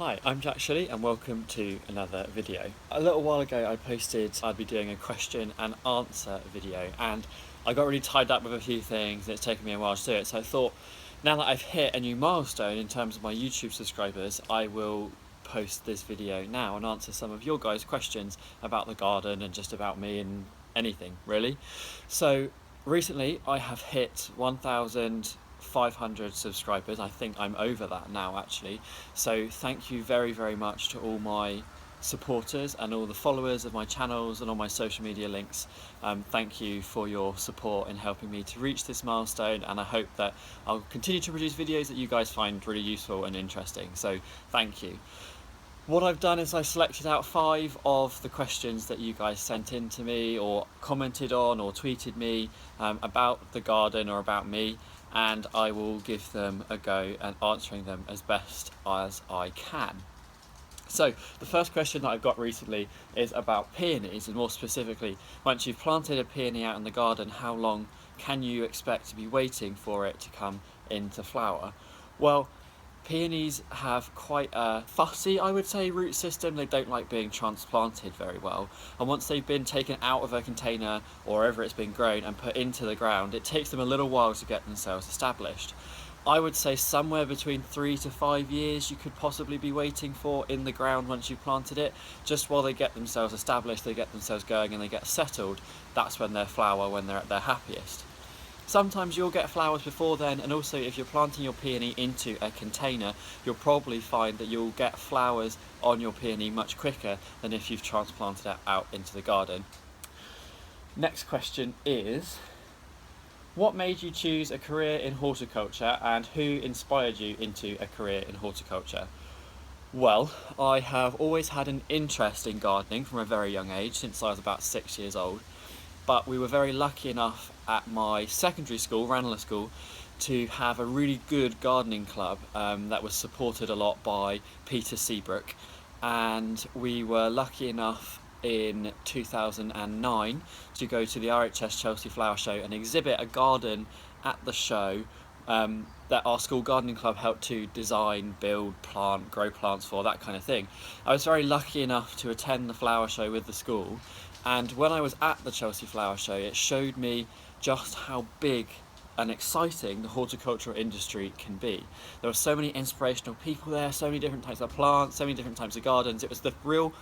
Hi, I'm Shilley and welcome to another video. A little while ago I posted I'd be doing a question and answer video, and I got really tied up with a few things and it's taken me a while to do it, so I thought now that I've hit a new milestone in terms of my YouTube subscribers, I will post this video now and answer some of your guys' questions about the garden and just about me and anything really. So recently I have hit 1,500 subscribers. I think I'm over that now actually, so thank you very much to all my supporters and all the followers of my channels and all my social media links. Thank you for your support in helping me to reach this milestone, and I hope that I'll continue to produce videos that you guys find really useful and interesting, so thank you. What I've done is I selected out 5 of the questions that you guys sent in to me or commented on or tweeted me about the garden or about me, and I will give them a go and answering them as best as I can. So the first question that I've got recently is about peonies, and more specifically, once you've planted a peony out in the garden, how long can you expect to be waiting for it to come into flower? Well, peonies have quite a fussy, I would say, root system. They don't like being transplanted very well, and once they've been taken out of a container or wherever it's been grown and put into the ground, it takes them a little while to get themselves established. I would say somewhere between 3 to 5 years you could possibly be waiting for in the ground once you've planted it, just while they get themselves established, they get themselves going and they get settled. That's when they're flower, when they're at their happiest. Sometimes you'll get flowers before then, and also if you're planting your peony into a container, you'll probably find that you'll get flowers on your peony much quicker than if you've transplanted it out into the garden. Next question is, what made you choose a career in horticulture and who inspired you into a career in horticulture? Well, I have always had an interest in gardening from a very young age, since I was about 6 years old. But we were very lucky enough at my secondary school, Ranelagh School, to have a really good gardening club that was supported a lot by Peter Seabrook, and we were lucky enough in 2009 to go to the RHS Chelsea Flower Show and exhibit a garden at the show that our school gardening club helped to design, build, plant, grow plants for, that kind of thing. I was very lucky enough to attend the flower show with the school, and when I was at the Chelsea Flower Show, it showed me just how big and exciting the horticultural industry can be. There were so many inspirational people there, so many different types of plants, so many different types of gardens. It was the real,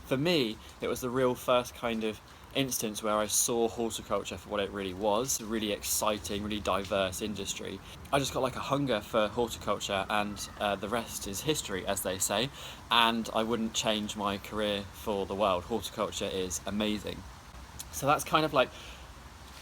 for me, it was the real first kind of instance where I saw horticulture for what it really was, a really exciting, really diverse industry. I just got like a hunger for horticulture, and the rest is history, as they say, and I wouldn't change my career for the world. Horticulture is amazing. So that's kind of like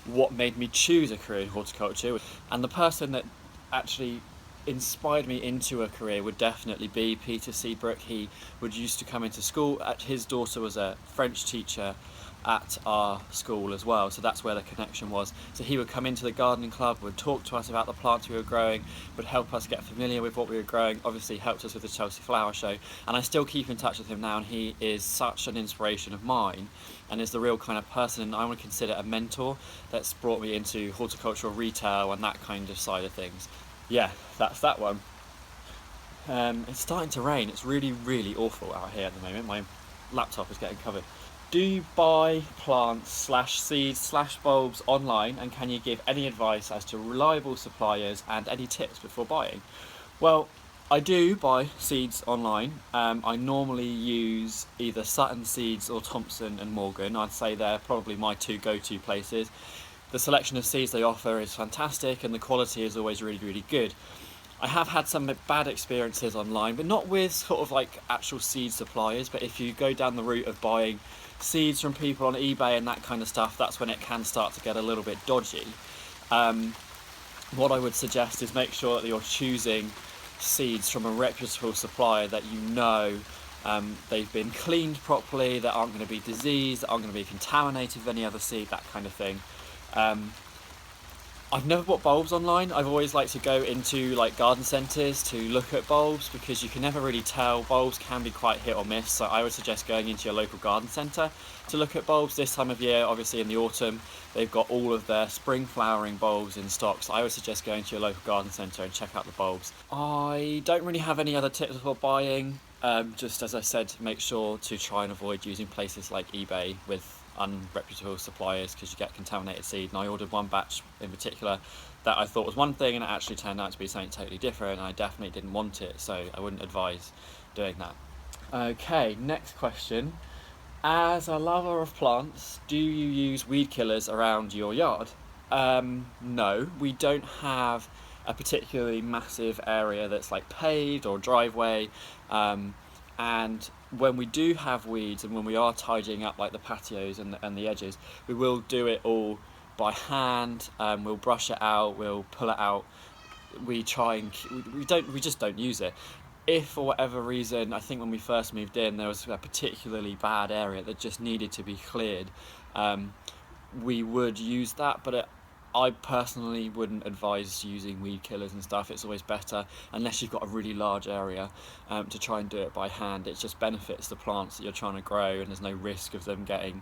what made me choose a career in horticulture, and the person that actually inspired me into a career would definitely be Peter Seabrook. He would used to come into school, his daughter was a French teacher at our school as well, so that's where the connection was. So he would come into the gardening club, would talk to us about the plants we were growing, would help us get familiar with what we were growing, obviously helped us with the Chelsea Flower Show, and I still keep in touch with him now, and he is such an inspiration of mine and is the real kind of person I would consider a mentor that's brought me into horticultural retail and that kind of side of things. Yeah, that's that one. It's starting to rain. It's really awful out here at the moment. My laptop is getting covered. Do you buy plants / seeds / bulbs online, and can you give any advice as to reliable suppliers and any tips before buying? Well, I do buy seeds online. I normally use either Sutton Seeds or Thompson and Morgan. I'd say they're probably my 2 go-to places. The selection of seeds they offer is fantastic, and the quality is always really good. I have had some bad experiences online, but not with sort of like actual seed suppliers, but if you go down the route of buying seeds from people on eBay and that kind of stuff, that's when it can start to get a little bit dodgy. What I would suggest is make sure that you're choosing seeds from a reputable supplier that you know they've been cleaned properly, that aren't going to be diseased, that aren't going to be contaminated with any other seed, that kind of thing. I've never bought bulbs online. I've always liked to go into like garden centres to look at bulbs, because you can never really tell. Bulbs can be quite hit or miss, so I would suggest going into your local garden centre to look at bulbs. This time of year, obviously in the autumn, they've got all of their spring flowering bulbs in stock, so I would suggest going to your local garden centre and check out the bulbs. I don't really have any other tips for buying. Just as I said, make sure to try and avoid using places like eBay with unreputable suppliers, because you get contaminated seed. And I ordered one batch in particular that I thought was one thing, and it actually turned out to be something totally different, and I definitely didn't want it, so I wouldn't advise doing that. Okay, next question. As a lover of plants, do you use weed killers around your yard? No, we don't have a particularly massive area that's like paved or driveway, and when we do have weeds and when we are tidying up like the patios and the edges, we will do it all by hand. We'll brush it out, we'll pull it out. We try and we just don't use it. If for whatever reason, I think when we first moved in, there was a particularly bad area that just needed to be cleared, we would use that, but I personally wouldn't advise using weed killers and stuff. It's always better, unless you've got a really large area, to try and do it by hand. It just benefits the plants that you're trying to grow, and there's no risk of them getting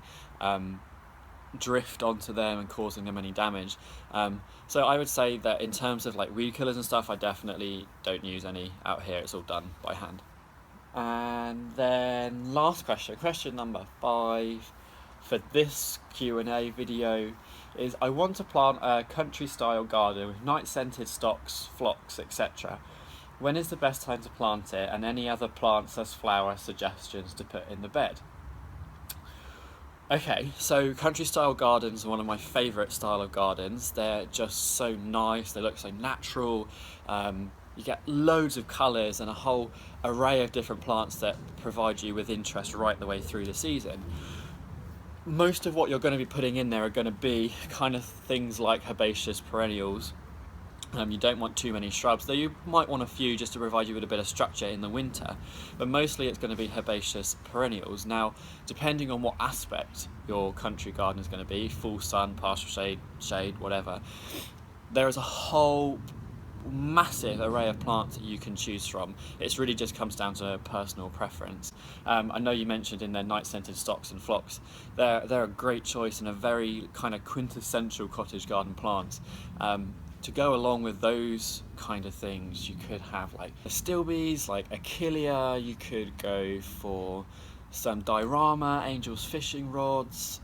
drift onto them and causing them any damage. So I would say that in terms of like weed killers and stuff, I definitely don't use any out here. It's all done by hand. And then last question number 5 for this Q&A video is, I want to plant a country style garden with night scented stocks, phlox, etc. When is the best time to plant it, and any other plants as flower suggestions to put in the bed? Okay, so country style gardens are one of my favourite style of gardens. They're just so nice, they look so natural. You get loads of colours and a whole array of different plants that provide you with interest right the way through the season. Most of what you're going to be putting in there are going to be kind of things like herbaceous perennials. You don't want too many shrubs, though you might want a few just to provide you with a bit of structure in the winter, but mostly it's going to be herbaceous perennials. Now, depending on what aspect your country garden is going to be, full sun, partial shade, whatever, there is a whole massive array of plants that you can choose from. It really just comes down to personal preference. I know you mentioned in their night scented stocks and phlox, they're a great choice and a very kind of quintessential cottage garden plant. To go along with those kind of things, you could have like astilbes, like achillea. You could go for some diorama, angel's fishing rods,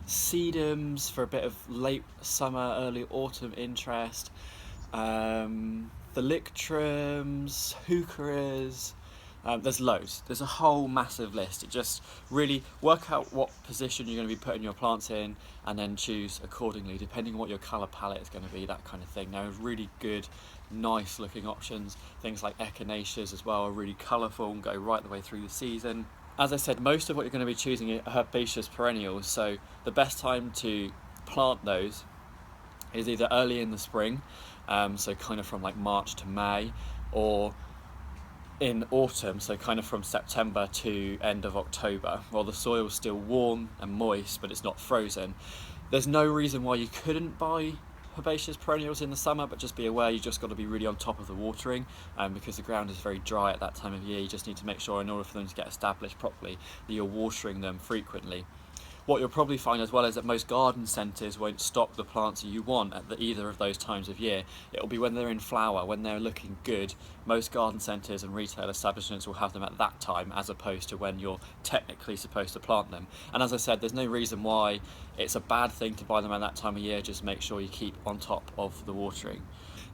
sedums for a bit of late summer, early autumn interest, thalictrums, heucheras. There's loads. There's a whole massive list. It just really work out what position you're going to be putting your plants in, and then choose accordingly depending on what your colour palette is going to be, that kind of thing. There are really good, nice looking options. Things like echinaceas as well are really colourful and go right the way through the season. As I said, most of what you're going to be choosing are herbaceous perennials, so the best time to plant those is either early in the spring, so kind of from like March to May, or in autumn, so kind of from September to end of October, while the soil's still warm and moist but it's not frozen. There's no reason why you couldn't buy herbaceous perennials in the summer, but just be aware you just got to be really on top of the watering, because the ground is very dry at that time of year. You just need to make sure, in order for them to get established properly, that you're watering them frequently. What you'll probably find as well is that most garden centres won't stock the plants you want at either of those times of year. It'll be when they're in flower, when they're looking good. Most garden centres and retail establishments will have them at that time, as opposed to when you're technically supposed to plant them. And as I said, there's no reason why it's a bad thing to buy them at that time of year. Just make sure you keep on top of the watering.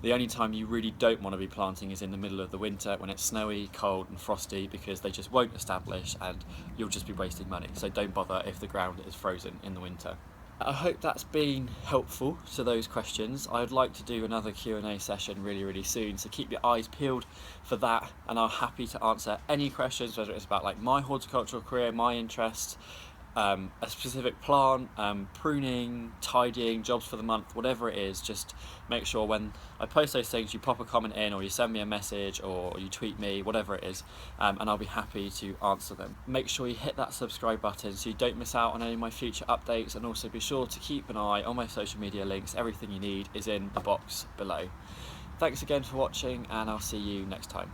The only time you really don't want to be planting is in the middle of the winter, when it's snowy, cold and frosty, because they just won't establish and you'll just be wasting money. So don't bother if the ground is frozen in the winter. I hope that's been helpful to those questions. I'd like to do another Q&A session really soon, so keep your eyes peeled for that, and I'm happy to answer any questions, whether it's about like my horticultural career, my interests, a specific plant, pruning, tidying, jobs for the month, whatever it is. Just make sure when I post those things you pop a comment in, or you send me a message, or you tweet me, whatever it is, and I'll be happy to answer them. Make sure you hit that subscribe button so you don't miss out on any of my future updates, and also be sure to keep an eye on my social media links. Everything you need is in the box below. Thanks again for watching, and I'll see you next time.